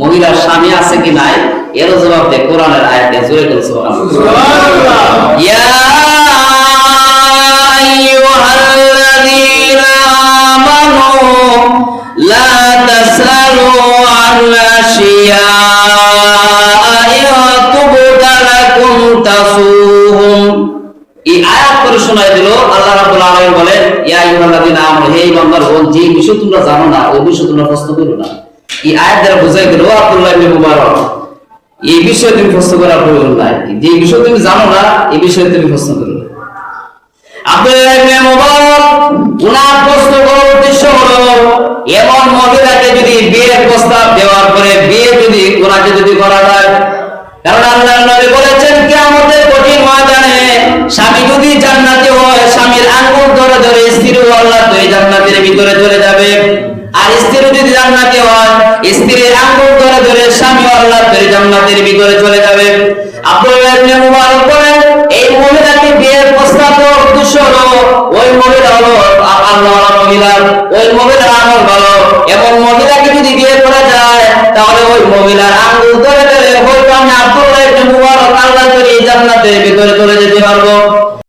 মহিলার স্বামী আছে কি নাই এর জবাব দেয় কোরআনের আয়াতে, জোরে বলুন সুবহানাল্লাহ। ইয়া আইয়ুহাল্লাযীনা আমানু লা তাসআলু আন আশিয়া'a তুবদা লাকুম তাসুহুম। এই আয়াত করে শোনায় দিল আল্লাহ রাব্বুল আলামিন বলেন, ইয়া আইয়ুহাল্লাযীনা আমানু, হে ঈমানদারগণ, যে বিষয় তোমরা জানো না ওই বিষয় তোমরা প্রশ্ন করো না। এই আয়াত দ্বারা বোঝাই গেল আব্দুল্লাহ ইবনে মুবারক, এই বিষয়ে তুমি প্রশ্ন করার প্রয়োজন নাই, যে বিষয় তুমি জানো না এই বিষয়ে তুমি প্রশ্ন করো না। আব্দুল্লাহ ইবনে মুবারক উনার প্রশ্ন করার উদ্দেশ্য হলো এমন মহিলাকে যদি বিয়ের প্রস্তাব দেওয়ার পরে বিয়ে যদি ওনাকে যদি করা যায়, কারণ আল্লাহর নবী বলেছেন কিয়ামতের কঠিন ময়দানে স্বামী যদি জান্নাতি হয় স্বামীর আঙ্গুল ধরে ধরে স্ত্রীও আল্লাহ তো এই জান্নাতের ভিতরে চলে যাবে, আর স্ত্রী যদি জান্নাতি হয় স্ত্রীর আঙ্গুল ধরে ধরে স্বামী আল্লাহ তো এই জান্নাতের ভিতরে চলে যাবে। আব্দুল্লাহ ইবনে মুবারক বলেন এই মহিলাকে বিয়ের প্রস্তাব দেওয়ার উদ্দেশ্য হলো ওই মহিলা হলো আল্লাহর মহিলা, ওই মহিলার আমল ভালো, এমন মহিলাকে যদি বিয়ে করা যায় তাহলে ওই মহিলার আঙ্গুল ধরে ধরে হয়তো আমি আব্দুল্লাহ ইবনে মুবারক আল্লাহ তো এই জান্নাতের ভিতরে চলে যেতে পারবো।